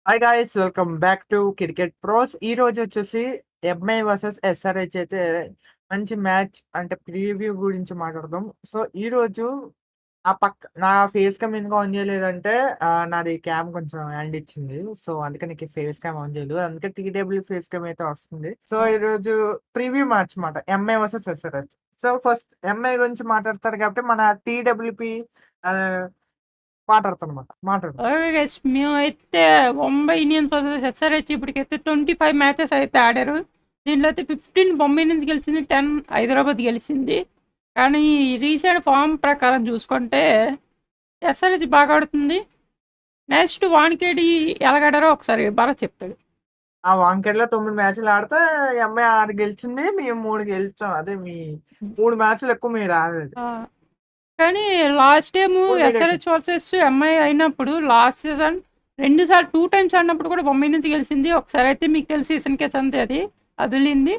Hi guys welcome back to cricket pros. ఈ రోజు వచ్చేసి ఎంఐ వర్సెస్ ఎస్ఆర్హెచ్ అయితే మంచి మ్యాచ్ అంటే ప్రీవ్యూ గురించి మాట్లాడదాం. సో ఈ రోజు నా ఫేస్ క్యామ్ ఎందుకు ఆన్ చేయలేదంటే నాది క్యామ్ కొంచెం హ్యాండ్ ఇచ్చింది. సో అందుకే నీకు ఫేస్ క్యామ్ ఆన్ చేయలేదు. అందుకే టీడబ్ల్యూ ఫేస్ క్యామ్ అయితే వస్తుంది. సో ఈ రోజు ప్రీవ్యూ మ్యాచ్ మాట MI versus SRH. So first MI గురించి మాట్లాడతారు కాబట్టి మన టీడబ్ల్యూపీ మాట్లాడతాను అనమాట. మాట్లాడు. ఓకే గైస్, మేమైతే ముంబై ఇండియన్స్ వర్సెస్ ఎస్ఆర్హెచ్ ఇప్పటికైతే 25 మ్యాచెస్ అయితే ఆడారు. దీంట్లో అయితే 15 ముంబై ఇండియన్స్ గెలిచింది, 10 హైదరాబాద్ గెలిచింది. కానీ రీసెంట్ ఫామ్ ప్రకారం చూసుకుంటే ఎస్ఆర్హెచ్ బాగా ఆడుతుంది. నెక్స్ట్ వాన్కేడి ఎలాగాడారో ఒకసారి భరత్ చెప్తాడు. ఆ వాంకెడ్లో 9 మ్యాచ్లు ఆడితే ఎంఐ 6 గెలిచింది, మేము 3 గెలిచాం. అదే మీ 3 మ్యాచ్లు ఎక్కువ మీరు ఆడలేదు. కానీ లాస్ట్ టైం ఇప్పుడు మీరు ఎస్ఆర్హెచ్ వర్సెస్ ఎంఐ అయినప్పుడు లాస్ట్ సీజన్ 2 టైమ్స్ ఆడినప్పుడు కూడా ముంబై నుంచి గెలిచింది. ఒకసారి అయితే మీకు తెలిసి సీజన్ కేసు అంతే అది వదిలింది.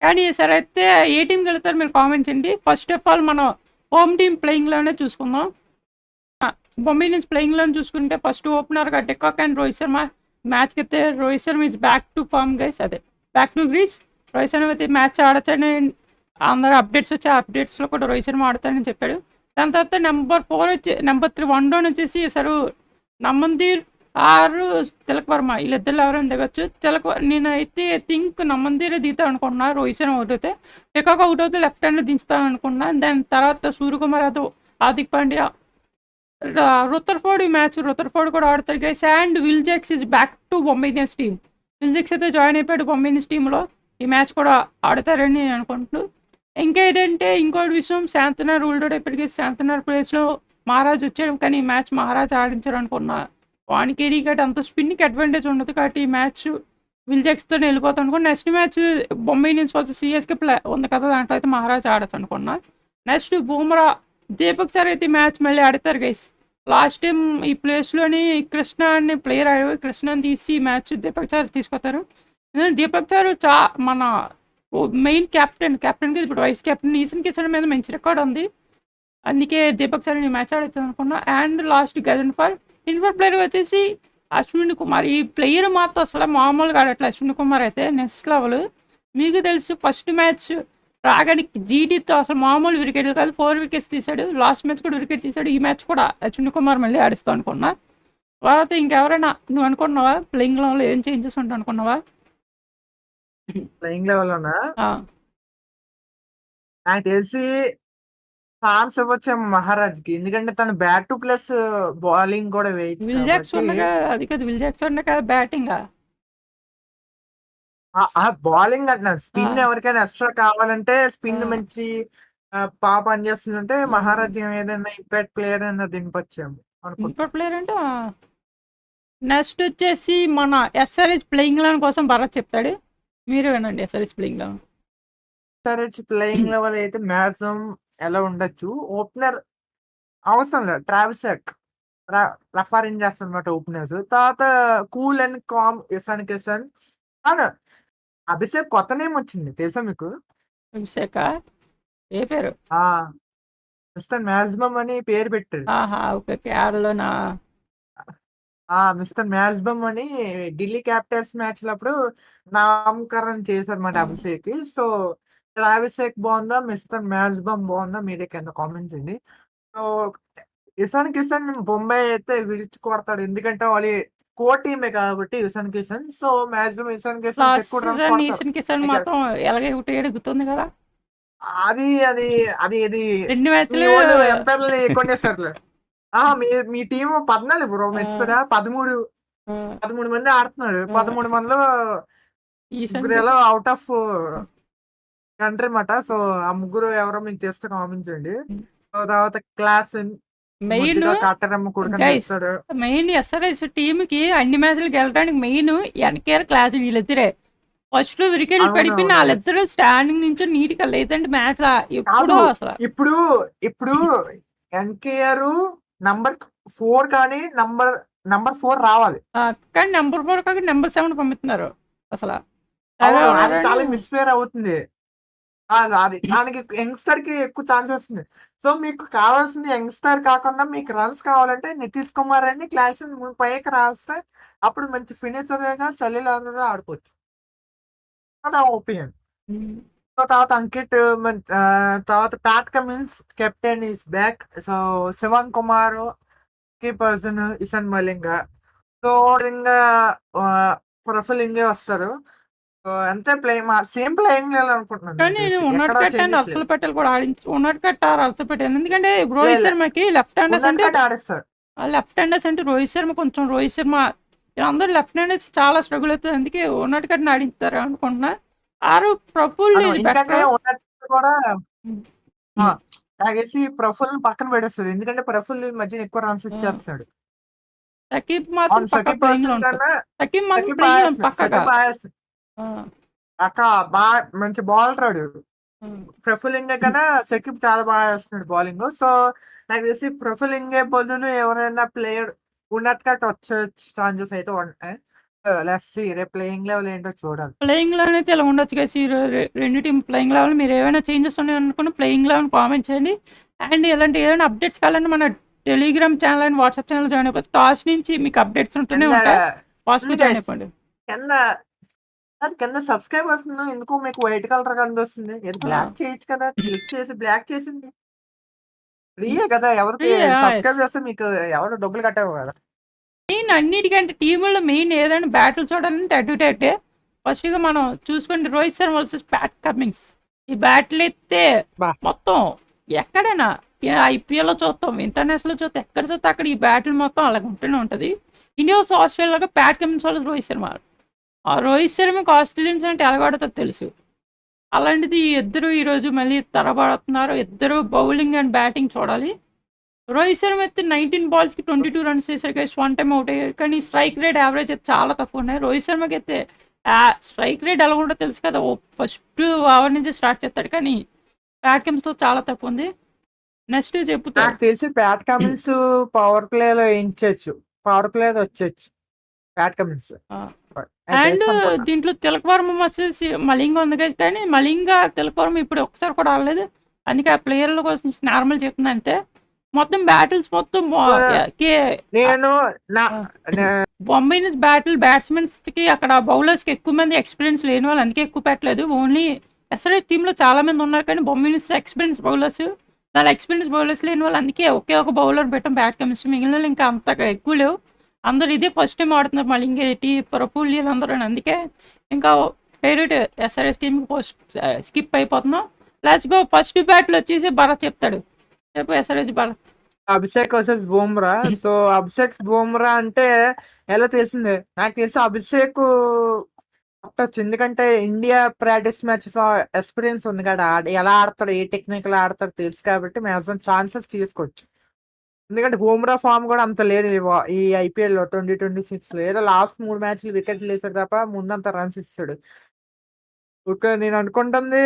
కానీ ఈసారి అయితే ఏ టీం గెలుతారు మీరు కామెంట్ చేయండి. ఫస్ట్ ఆఫ్ ఆల్ మనం హోమ్ టీమ్ ప్లేయింగ్లోనే చూసుకుందాం. ముంబై ఇండియన్స్ ప్లేయింగ్లో చూసుకుంటే ఫస్ట్ ఓపెనర్గా డెకాక్ అండ్ రోహిత్ శర్మ మ్యాచ్కి అయితే Rohit Sharma is back to form guys, అదే back to crease. Rohit Sharma అయితే మ్యాచ్ ఆడచ్చని అందరూ అప్డేట్స్ వచ్చి ఆ అప్డేట్స్లో కూడా రోహిత్ శర్మ ఆడతాడని చెప్పాడు. దాని తర్వాత నెంబర్ 4 వచ్చి నెంబర్ 3 1 డౌన్ వచ్చేసి అసలు నమ్మందీర్ ఆరు తిలక్ వర్మ వీళ్ళిద్దరు ఎవరైనా దిగొచ్చు. నేనైతే థింక్ నమ్మందీరే దిగుతా అనుకున్నా. రోహిత్ శర్మ అవుట్ అయితే డెకాక్ అవుట్ అవుతే లెఫ్ట్ హ్యాండ్ దించుతాను అనుకున్నా. దాని తర్వాత సూర్యకుమార్ యాదవ్, హార్దిక్ పాండ్యా, రుతర్ఫోర్డ్ కూడా ఆడతారు guys. And Will Jacks is back to Mumbai Indians team. Will Jacks అయితే జాయిన్ అయిపోయాడు ముంబై ఇండియన్స్ టీంలో. ఈ మ్యాచ్ కూడా ఆడతారని నేను అనుకుంటున్నాను. ఇంకేంటంటే ఇంకోటి విషయం, శాంతనర్ ఉల్డోడ్ ఇప్పటికీ శాంతనర్ ప్లేస్లో మహారాజ్ వచ్చాడు. కానీ ఈ మ్యాచ్ మహారాజ్ ఆడించారు అనుకున్నా. వానికి గట్టి అంత స్పిన్కి అడ్వాంటేజ్ ఉండదు కాబట్టి ఈ మ్యాచ్ విల్ జాక్స్తో వెళ్ళిపోతాను అనుకున్నా. నెక్స్ట్ మ్యాచ్ ముంబై ఇండియన్స్ వచ్చి సిఎస్కే ఉంది కదా, దాంట్లో అయితే మహారాజ్ ఆడచ్చు అనుకున్నా. నెక్స్ట్ బూమ్రా, దీపక్ సార్ అయితే మ్యాచ్ మళ్ళీ ఆడతారు గైస్. లాస్ట్ టైం ఈ ప్లేస్లోని కృష్ణ అనే ప్లేయర్ ఆడారు. కృష్ణని తీసి మ్యాచ్ దీపక్ సార్ తీసుకొస్తారు. దీపక్ సార్ మన మెయిన్ కెప్టెన్కి ఇప్పుడు వైస్ కెప్టెన్ ఈసన్ కిషన్ మీద మంచి రికార్డ్ ఉంది. అందుకే దీపక్ సార్ మ్యాచ్ ఆడతాను అనుకున్నా. అండ్ లాస్ట్ గజన్ఫర్ ప్లేయర్ వచ్చేసి అశ్విన్ కుమార్. ఈ ప్లేయర్ మాత్రం అసలు మామూలుగా ఆడట్లేదు. అశ్విన్ కుమార్ అయితే నెక్స్ట్ లెవెల్. మీకు తెలుసు ఫస్ట్ మ్యాచ్ రాగానికి జీటీతో అసలు మామూలు వికెట్లు కాదు, 4 వికెట్స్ తీశాడు. లాస్ట్ మ్యాచ్ కూడా వికెట్ తీశాడు. ఈ మ్యాచ్ కూడా అశ్విన్ కుమార్ మళ్ళీ ఆడిస్తాను అనుకున్నా. తర్వాత ఇంకెవరైనా నువ్వు అనుకున్నావా ప్లేయింగ్ లెవెల్లో ఏం చేంజెస్ ఉంటావు అనుకున్నావా? ప్లేయింగ్ లెవెల్లోనా నాకు తెలిసి ఛాన్స్ ఇవ్వచ్చేమో మహారాజ్కి, ఎందుకంటే తను బ్యాట్ టు ప్లస్ బౌలింగ్ కూడా వేయచ్చు విల్ జాక్స్ కాబట్టి. ఉండగా అది కదా, విల్ జాక్స్ ఉండగా బ్యాటింగ్ బౌలింగ్ అంటున్నాను. స్పిన్ ఎవరికైనా ఎక్స్ట్రా కావాలంటే స్పిన్ మంచి పనిచేస్తుందంటే మహారాజ్ ఏదైనా ఇంపాక్ట్ ప్లేయర్ అయినా దింపొచ్చాము అనుకుంటా. ఇంకోటి ప్లేయర్ అంటే నెక్స్ట్ వచ్చేసి మన ఎస్ఆర్హెచ్ ప్లేయింగ్ లెవెన్ కోసం భరత్ చెప్తాడు. మీరు వినండి SRH playing eleven. SRH playing level అయితే మ్యాక్సిమం ఎలా ఉండొచ్చు. ఓపెనర్ అవసరం లేదు, ట్రావిస్ హెడ్ రెఫరింగ్ చేస్తానమాట ఓపెనర్స్. తర్వాత cool and calm Ishan Kishan. Abhishek కొత్త నేమ్ వచ్చింది తెలుసా మీకు? అభిషేక ఏ పేరు? మిస్టర్ మ్యాక్సిమం అని పేరు పెట్టాడు. ఆహా ఓకే, కేరళనా? మిస్టర్ మ్యాక్సిమం అని ఢిల్లీ క్యాపిటల్స్ మ్యాచ్ లప్పుడు నామకరణం చేశారన్నమాట అభిషేక్. సో అభిషేక్ బాగుందా, మిస్టర్ మ్యాక్సిమం బాగుందా, మీరే కింద కామెంట్ చేయండి. సో ఇసాన్ కిషన్ బొంబాయి అయితే విడిచి కొడతాడు, ఎందుకంటే వాళ్ళు కో టీమే కాబట్టి ఇసాన్ కిషన్. సో మాక్సిమం ఇసాన్ కిషన్ మాత్రం ఎలాగే గుర్తుంది కదా. అది అది అది ఇది 2 మ్యాచ్లు ఎంపైర్లు కొనేసారు. మీ టీం 14 బ్రో, మర్చిపోయా. 13 మంది ఆడుతున్నాడు. 13 మందిలో ముగ్గురు అవుట్ ఆఫ్ కంట్రీ మాట. సో ఆ ముగ్గురు ఎవరో మీకు తెలిస్తే కామెంట్ చేయండి. సో తర్వాత క్లాస్ మెయిన్ ఎస్ఆర్హెచ్ టీమ్ కి అన్ని మ్యాచ్లు గెలడానికి మెయిన్ ఎన్కేఆర్ క్లాస్ వీళ్ళిద్దరే. ఫస్ట్ లో వికెట్లు పడిపోయిన వాళ్ళిద్దరు స్టాండింగ్ నుంచి నీట్ గా, లేదంటే మ్యాచ్ ఎప్పుడు అసలు. ఇప్పుడు ఎన్కేఆర్ నంబర్ 4 కానీ నంబర్ 4 రావాలి. కానీ నంబర్ 4 కాక నంబర్ 7 పంపిస్తున్నారు అసలు. చాలా మిస్ఫేర్ అవుతుంది. అది దానికి యంగ్‌స్టర్‌కి ఎక్కువ ఛాన్స్ వస్తుంది. సో, మీకు కావాల్సింది యంగ్‌స్టర్ కాకుండా మీకు రన్స్ కావాలంటే 'నితీష్ కుమార్' అని క్లాస్ పైకి రాస్తే అప్పుడు మంచి ఫినిషర్‌గా సలీల్ ఆడుకోవచ్చు. నా ఒపీనియన్. హ్మ్. సో, తర్వాత తర్వాత 'Pat Cummins' captain is back. So, 'Shivan Kumar' key person 'Ishan Malinga'. So, ఇంగా ప్రఫుల్ ఇంగే వస్తారు. సో, అంతే సేమ్ ప్లేయింగ్ లెవెల్ అనుకుంటున్నాను నాకు కానీ నేను తెలిసి. ఉన్నట్టు ఎక్కడ కట్టాను చేంజెస్ అలసలు లేదు. పెట్టెలు కూడా ఉన్నట్టు కట్ట అలసలు పెట్టాను. ఎందుకంటే లే రోహిత్ లే శర్మకి లెఫ్ట్ హ్యాండర్స్ అంటే ఉన్నట్టుగా ఆడేస్తారు. లెఫ్ట్ హ్యాండర్స్ అంటే రోహిత్ శర్మ అందరూ లెఫ్ట్ హ్యాండర్స్ చాలా స్ట్రగుల్ అవుతుంది. అందుకే ఉన్నట్టు కట్టిన ఆడిస్తారు అనుకుంటున్నా. ప్రఫుల్ ఈజ్ ఎందుకంటే బెటర్. ఉన్నట్టు కూడా ఆ! నాకు తెలిసి ప్రఫుల్‌ని పక్కన పడేస్తది. ఎందుకంటే ప్రఫుల్ ఈ మధ్యన ఎక్కువ రన్స్ ఇచ్చేస్తున్నాడు. సకీబ్ మాత్రం అవును. పక్కా ప్లేయింగ్ లో ఉంటాడు. సకీబ్ మాత్రం ప్లేయింగ్ లో పక్కగా. సకిప్ ఆడేస్తున్నాడు. ఆ, అక్క బా మంచి బౌలర్ ఆడు. ఆ. ప్రఫుల్ ఇంగే కన్నా సకిప్ చాలా బాగా వేస్తున్నాడు బౌలింగ్. సో, నాకు తెలిసి ప్రఫుల్ ఇంగే బదులు ఎవరైనా ప్లేయర్ ఉన్నట్టు కట్ వచ్చే ఛాన్సెస్ అయితే ఉంటాయి. లెట్స్ సీ రేపు ప్లేయింగ్ లెవెల్ ఏంటో చూడాలి. ప్లేయింగ్ లెవెన్ అయితే ఇలా ఉండొచ్చు కదా రెండు టీం ప్లేయింగ్ లెవెల్ మీరు ఏమైనా చేంజెస్ ఉన్నాయి అనుకున్న ప్లేయింగ్ లెవెన్ కామెంట్ చేయండి. అండ్ ఇలాంటి ఏమైనా అప్డేట్స్ కావాలంటే మన Telegram channel and WhatsApp channel join అయిపోతుంది. టాస్ నుంచి మీకు అప్డేట్స్ ఉంటూనే కింద ఉంటాయి. ఫాస్ట్గా ఉంది జాయిన్ గైస్. అయిపోండి. కింద కింద సబ్స్క్రైబర్స్ ఎందుకు మీకు వైట్ కలర్ కనిపిస్తుంది? ఏది బ్లాక్ చేయొచ్చు కదా! క్లిక్ చేసి బ్లాక్ చేసింది. ఫ్రీయే కదా! ఎవరికి సబ్స్క్రైబ్ చేస్తే మీకు ఎవరు డబ్బులు కట్టేవారు కదా! మెయిన్ అన్నిటికంటే టీముల్లో మెయిన్ ఏదైనా బ్యాటిల్ చూడాలంటే అడ్డుటేటే ఫస్ట్గా మనం చూసుకోండి Rohit Sharma versus Pat Cummins. ఈ బ్యాటిల్ అయితే బా మొత్తం ఎక్కడైనా ఐపీఎల్లో చూస్తాం, ఇంటర్నేషనల్ చూస్తాం, ఎక్కడ చూస్తే అక్కడ ఈ బ్యాటిల్ మొత్తం అలాగ ఉంటూనే ఉంటుంది. ఇండియా వర్సెస్ ఆస్ట్రేలియాలో ప్యాట్ కమిన్స్ వాళ్ళు రోహిత్ శర్మ. ఆ రోహిత్ శర్మకి ఆస్ట్రేలియన్స్ అంటే ఎలాగొడతో తెలుసు. అలాంటిది ఇద్దరు ఈరోజు మళ్ళీ తరబడుతున్నారు. ఇద్దరు బౌలింగ్ అండ్ బ్యాటింగ్ చూడాలి. రోహిత్ శర్మ అయితే 19 బాల్స్కి 22 రన్స్ చేశారు గైస్. 1 టైం అవుట్ అయ్యారు. కానీ స్ట్రైక్ రేట్ యావరేజ్ అయితే చాలా తక్కువ ఉన్నాయి. రోహిత్ శర్మకి అయితే స్ట్రైక్ రేట్ ఎలా ఉంటుందో తెలుసు కదా. ఫస్ట్ ఓవర్ నుంచి స్టార్ట్ చేస్తాడు. కానీ ప్యాట్ కమిన్స్తో చాలా తక్కువ ఉంది. నెక్స్ట్ చెప్తారు. నాకు తెలిసి ప్యాట్ కమిన్స్ పవర్ ప్లేలో వేయించొచ్చు. పవర్ ప్లేలో వచ్చొచ్చు ప్యాట్ కమిన్స్. అండ్ దీంట్లో తిలక్ వర్మ వర్సెస్ మలింగ ఉంది కదా. కానీ మలింగ తిలక్ వర్మ ఇప్పుడు ఒకసారి కూడా ఆడలేదు. అందుకే ఆ ప్లేయర్ల కోసం నార్మల్ చెప్తున్నా అంతే. మొత్తం బ్యాటిల్స్ మొత్తం నేను బొంబాయి నుంచి బ్యాట్స్మెన్స్కి అక్కడ బౌలర్స్కి ఎక్కువ మంది ఎక్స్పీరియన్స్ లేని వాళ్ళు అందుకే ఎక్కువ పెట్టలేదు. ఓన్లీ ఎస్ఆర్హెచ్ టీంలో చాలా మంది ఉన్నారు. కానీ బొంబాయి నుంచి ఎక్స్పీరియన్స్ బౌలర్స్ చాలా ఎక్స్పీరియన్స్ బౌలర్స్ లేని వాళ్ళు అందుకే ఒకే ఒక బౌలర్ పెట్టాం బ్యాట్ కెమిస్ట్రీ. మిగిలిన వాళ్ళు ఇంకా అంతగా ఎక్కువ లేవు. అందరు ఇదే ఫస్ట్ టైం ఆడుతున్నారు. మళ్ళీ ఇంకేటి ప్రఫుల్ అందరూ అందుకే ఇంకా డైరెక్ట్ ఎస్ఆర్హెచ్ టీంకి పోస్ట్ స్కిప్ అయిపోతున్నాం. లాస్ట్ గో ఫస్ట్ బ్యాట్లో వచ్చేసి భరత్ చెప్తాడు. చెప్పు SRH Bharat. Abhishek versus Bumrah. So Abhishek Bumrah అంటే ఎలా తెలిసిందే. నాకు తెలిసి అభిషేక్ కొట్టొచ్చు. ఎందుకంటే ఇండియా ప్రాక్టీస్ మ్యాచెస్ ఎక్స్పీరియన్స్ ఉంది కదా. ఎలా ఆడతాడు, ఏ టెక్నికల్ ఆడతాడు తెలుసు కాబట్టి మ్యాక్సిమం ఛాన్సెస్ తీసుకోవచ్చు. ఎందుకంటే బుమ్రా ఫామ్ కూడా అంత లేదు ఈ ఐపీఎల్ 2026 ఏదో లాస్ట్ 3 మ్యాచ్లు వికెట్లు వేసాడు తప్ప ముందంతా రన్స్ ఇచ్చాడు. ఓకే, నేను అనుకుంటుంది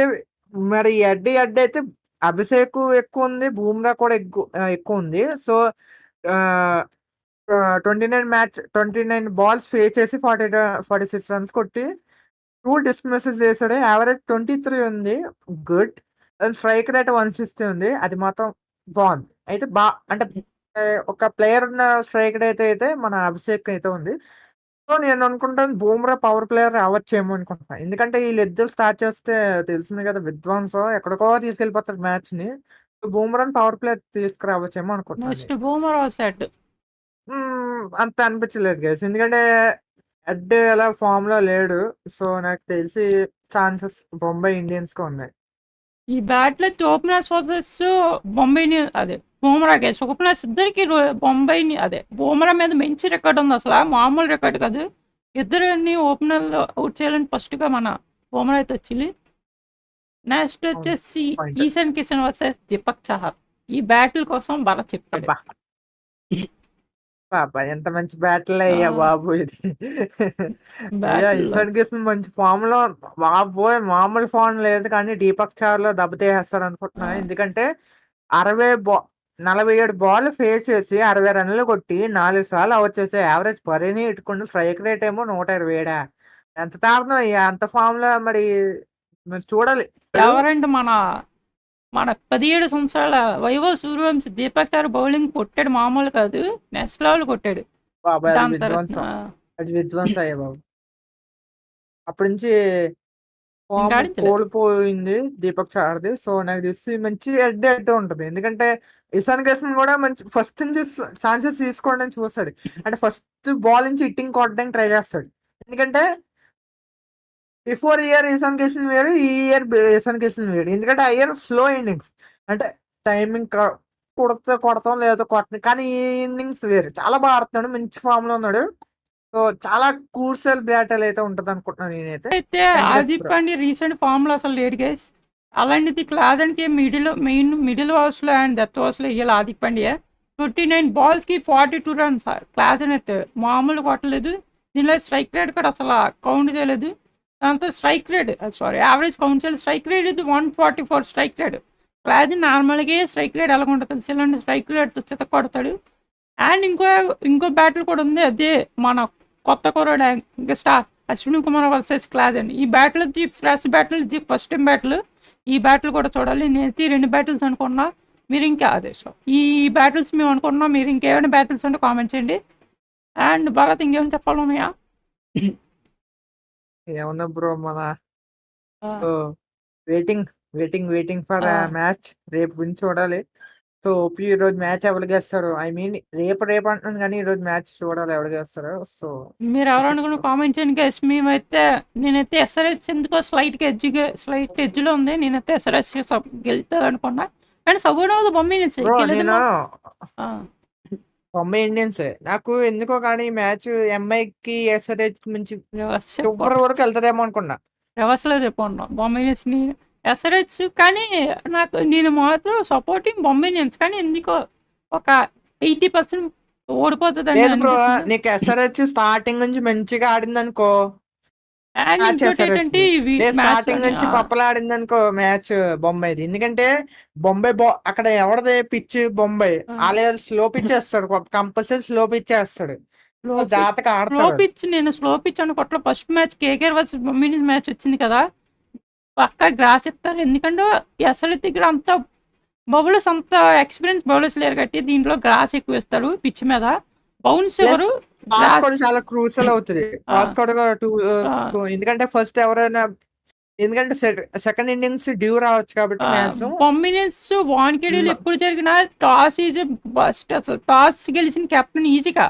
మరి అడ్డీ అయితే అభిషేక్ ఎక్కువ ఉంది, బుమ్రా కూడా ఎక్కువ ఉంది. సో 29 బాల్స్ ఫేస్ చేసి 46 రన్స్ కొట్టి 2 డిస్మిసెస్ చేశాడు. యావరేజ్ 23 ఉంది. గుడ్. స్ట్రైక్ రేట్ 160 ఉంది. అది మాత్రం బాగుంది. అయితే అంటే ఒక ప్లేయర్ ఉన్న స్ట్రైక్ రేట్ అయితే మన అభిషేక్ అయితే ఉంది. సో నేను అనుకుంటాను బుమ్రా పవర్ ప్లేయర్ అవ్వచ్చేమో అనుకుంటున్నాను. ఎందుకంటే వీళ్ళిద్దరు స్టార్ట్ చేస్తే తెలిసింది కదా, విధ్వంసం ఎక్కడికో తీసుకెళ్ళిపోతాడు మ్యాచ్ ని. బుమ్రాని పవర్ ప్లేయర్ తీసుకురావచ్చేమో అనుకుంటున్నాను. Next Bumrah set. అంత అనిపించలేదు గైస్. ఎందుకంటే హెడ్ ఎలా ఫామ్ లో లేడు. సో నాకు తెలిసి ఛాన్సెస్ బొంబాయి ఇండియన్స్ కి ఉన్నాయి. ఈ బ్యాట్లో ఓపెనర్స్ వర్సెస్ బొంబాయిని అదే బూమరా గేస్ ఓపెనర్స్ ఇద్దరికి బొంబాయిని అదే బూమరా మీద మంచి రికార్డ్ ఉంది. అసలు మామూలు రికార్డ్ కాదు. ఇద్దరిని ఓపెనర్లో అవుట్ చేయాలని ఫస్ట్గా మన బూమరా అయితే వచ్చింది. నెక్స్ట్ వచ్చేసి ఈశాన్ కిషన్ వర్సెస్ దీపక్ చహర్. ఈ బ్యాటిల్ కోసం భరత్ చెప్పాడు. బాబా ఎంత మంచి బ్యాటిల్ అయ్యా బాబు ఇది. ఇషాన్ కిషన్ మంచి ఫామ్ లో బాబోయ్ మామూలు ఫామ్ లేదు. కానీ దీపక్ చార్ లో దెబ్బతీసేస్తాడు అనుకుంటున్నా. ఎందుకంటే 47 బాల్ ఫేస్ చేసి 60 రన్లు కొట్టి 4 సార్లు అవుట్ చేసే యావరేజ్ పరిని ఇట్టుకుంటూ స్ట్రైక్ రేట్ ఏమో 127. ఎంత దారుణం అయ్యా అంత ఫామ్ లో. మరి మరి చూడాలి. ఎవరంటే మన 17 సంవత్సరాల వైభవ్ సూర్యవంశీ దీపక్ చార్ బౌలింగ్ కొట్టాడు, మామూలు కాదు, నెక్స్ట్ లెవెల్ కొట్టాడు. బాబాయ్ అది దాని తర్వాత విధ్వంసం. అది విధ్వంసం అయ్యే బాబు. అప్పటి నుంచి ఇంకా ఫామ్ ఆడించలే. కోల్పోయింది దీపక్ చార్ది. సో నాకు తెలిసి మంచి హెడ్ ఉంటది. ఎందుకంటే ఇషాన్ కిషన్ కూడా మంచి ఫస్ట్ నుంచి ఛాన్సెస్ తీసుకోవడానికి చూస్తాడు. అంటే ఫస్ట్ బాల్ నుంచి హిట్టింగ్ కొట్టడానికి ట్రై చేస్తాడు. ఎందుకంటే బిఫోర్ ఇయర్ ఇషాన్ కిషన్ వేరు, ఈ ఇయర్ ఇషాన్ కిషన్ వేరు. ఎందుకంటే ఆ ఇయర్ స్లో ఇన్నింగ్స్, అంటే టైమింగ్ కొడతాం లేదా కొట్టని, కానీ ఈ ఇన్నింగ్స్ వేరు. చాలా బాగా ఆడుతున్నాడు, మంచి ఫామ్ లో ఉన్నాడు. సో చాలా కూర్సల్ బ్యాటల్ అయితే ఉంటది అనుకుంటున్నాను నేనైతే. అయితే హార్దిక్ పాండ్యా రీసెంట్ ఫామ్ లో అసలు లేడు గైస్. అలాంటిది క్లాజన్కి మిడిల్ ఓవర్స్ లో అండ్ డెత్ ఓవర్స్ లో ఇవ్వాలి హార్దిక్ పాండ్యా. 29 balls కి 42 runs. క్లాజన్ అయితే మామూలు కొట్టలేదు. దీనిలో స్ట్రైక్ రేట్ కూడా అసలు కౌంట్ చేయలేదు. దాంతో స్ట్రైక్ రేట్ యావరేజ్ కౌంట్ చేయలేదు. స్ట్రైక్ రేట్ ఇది 144 స్ట్రైక్ రేట్. క్లాజన్ నార్మల్గా స్ట్రైక్ రేట్ ఎలా ఉంటుంది తెలిసి, ఇలాంటి స్ట్రైక్ రేట్ చిత కొడతాడు. అండ్ ఇంకో బ్యాటిల్ కూడా ఉంది, అదే మన కొత్త కుర్రాడు స్టార్ అశ్విని కుమార్ వర్సెస్ క్లాజన్. ఈ బ్యాటిల్ ఫ్రెష్ బ్యాటిల్, ఇది ఫస్ట్ టైం బ్యాటిల్. ఈ బ్యాటిల్ కూడా చూడాలి. నేనైతే 2 బ్యాటిల్స్ అనుకున్నా, మీరు ఇంకా అదే సో ఈ బ్యాటిల్స్ మేము అనుకున్నా. మీరు ఇంకేమైనా బ్యాటిల్స్ అంటే కామెంట్ చేయండి. అండ్ భరత్ ఇంకేమైనా చెప్పాలన్నాయా? ఏమన్నా బ్రో మన వెయిటింగ్ ఫర్ మ్యాచ్ రేపు గురించి చూడాలి. సో ఈ రోజు మ్యాచ్ ఎవరు గెలుస్తారు, ఐ మీన్ రేపు అంటున్నాను కానీ ఈ రోజు మ్యాచ్ చూడాలి ఎవరు గెలుస్తారు. సో మీరు ఎవరు అనుకున్న కామెంట్ చేయండి గైస్. నేనైతే ఎస్ఆర్హెచ్ ఎందుకో స్లైట్ ఎడ్జ్లో ఉంది. నేనైతే ఎస్ఆర్హెచ్ గెలుతుంది అనుకున్నా, కానీ సగం బొమ్మ నేను బొంబాయి ఇండియన్స్. నాకు ఎందుకో కానీ మ్యాచ్ ఎంఐకి ఎస్ఆర్హెచ్ నుంచి చివరి వరకు వెళ్తాదేమో అనుకున్నా. రివర్స్లో చెప్పండి బొమ్మినియన్స్ని ఎస్ఆర్హెచ్, కానీ నేను మాత్రం సపోర్టింగ్ బొమ్మినియన్స్, కానీ ఎందుకో ఒక 80% ఓడిపోతుంది. లేదు బ్రో, నీకు ఎస్ఆర్హెచ్ స్టార్టింగ్ నుంచి మంచిగా ఆడింది అనుకో, స్టార్టింగ్ నుంచి పప్పలాడింది అనుకో మ్యాచ్ బొంబాయిది. ఎందుకంటే బొంబాయి అక్కడ ఎవరిది పిచ్ బొంబాయి, అలా స్లో పిచ్ వేస్తాడు, కంపల్సరీ స్లో పిచ్ వేస్తాడు. జాతక స్లో పిచ్. నేను స్లో పిచ్ అనుకోవట్లేదు. ఫస్ట్ మ్యాచ్ కేకేఆర్ వర్సెస్ బొమ్మినియన్స్ మ్యాచ్ వచ్చింది కదా, పక్కా గ్రాస్ ఇస్తారు. ఎందుకంటే ఎస్ఆర్హెచ్ దగ్గర అంత బౌలర్స్, అంత ఎక్స్పీరియన్స్ బౌలర్స్ లేరు కాబట్టి దీంట్లో గ్రాస్ ఎక్కువ ఇస్తారు పిచ్ మీద. బౌన్స్ ఎవరు చాలా క్రూషల్ అవుతుంది. ఎందుకంటే ఫస్ట్ ఎవరైనా, ఎందుకంటే సెకండ్ ఇన్నింగ్స్ డ్యూ రావచ్చు కాబట్టి. బొమ్మినియన్స్ వాన్కేడీలు ఎప్పుడు జరిగినా టాస్ ఈజీ బస్ట్. అసలు టాస్ గెలిచిన కెప్టెన్ ఈజీగా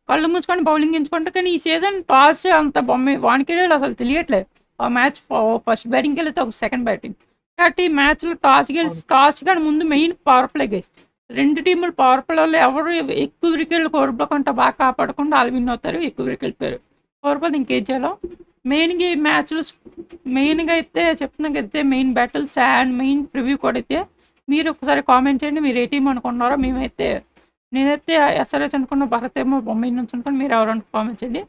కళ్ళు మూసుకొని బౌలింగ్ ఎంచుకుంటారు, కానీ ఈ సీజన్ టాస్ అంత వాన్కేడీలు అసలు తెలియట్లేదు. ఆ మ్యాచ్ ఫస్ట్ బ్యాటింగ్కి వెళ్తే ఒక సెకండ్ బ్యాటింగ్ కాబట్టి ఈ మ్యాచ్లో టాస్ కానీ ముందు మెయిన్ పవర్ ప్లే గేస్. 2 టీములు పవర్ ప్లేలో ఎవరు ఎక్కువ వికెట్లు కోల్పోకుండా బాగా కాపాడకుండా వాళ్ళు విన్ అవుతారు. ఎక్కువ వికెట్ కోల్పోతే ఇంకేం చేయాలో. మెయిన్గా ఈ మ్యాచ్లు మెయిన్గా అయితే చెప్తున్నాకైతే main battles and main preview కూడా అయితే మీరు ఒకసారి కామెంట్ చేయండి. మీరు ఏ టీం అనుకున్నారో. నేనైతే ఎస్ఆర్హెచ్ అనుకున్న, భరత్ ఏమో బొమ్మాయి నుంచి అనుకుని, మీరు ఎవరు కామెంట్ చేయండి.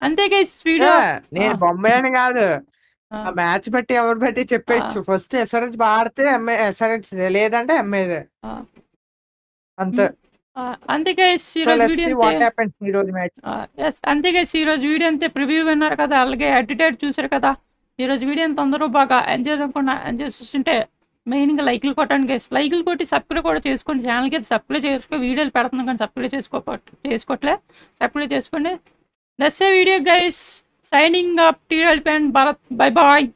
అంతే గైస్ వీడియో. నేను బొంబాయి అని కాదు, మ్యాచ్ బట్టి ఎవరు బట్టి చెప్పచ్చు. ఫస్ట్ ఎస్ఆర్హెచ్ బాడితే ఎస్ఆర్హెచ్, లేదంటే ఎంఐదే అంతే. అంతే గైస్ ఈరోజు వీడియో అంతే. ప్రివ్యూ విన్నారు కదా, అలాగే ఎడిటెడ్ చూసారు కదా. ఈరోజు వీడియో అంత అందరూ బాగా ఎంజాయ్ చేస్తుంటే మెయిన్గా లైక్లు కొట్టండి గైస్. లైక్లు కొట్టి సబ్స్క్రైబ్ కూడా చేసుకోండి. ఛానల్కి అయితే సబ్స్క్రైబ్ చేసుకో, వీడియోలు పెడుతున్నాం కానీ సబ్స్క్రైబ్ చేసుకోవట్లే. సబ్స్క్రైబ్ చేసుకోండి. That's a video guys. Signing up, TLP and Bharat. Bye bye.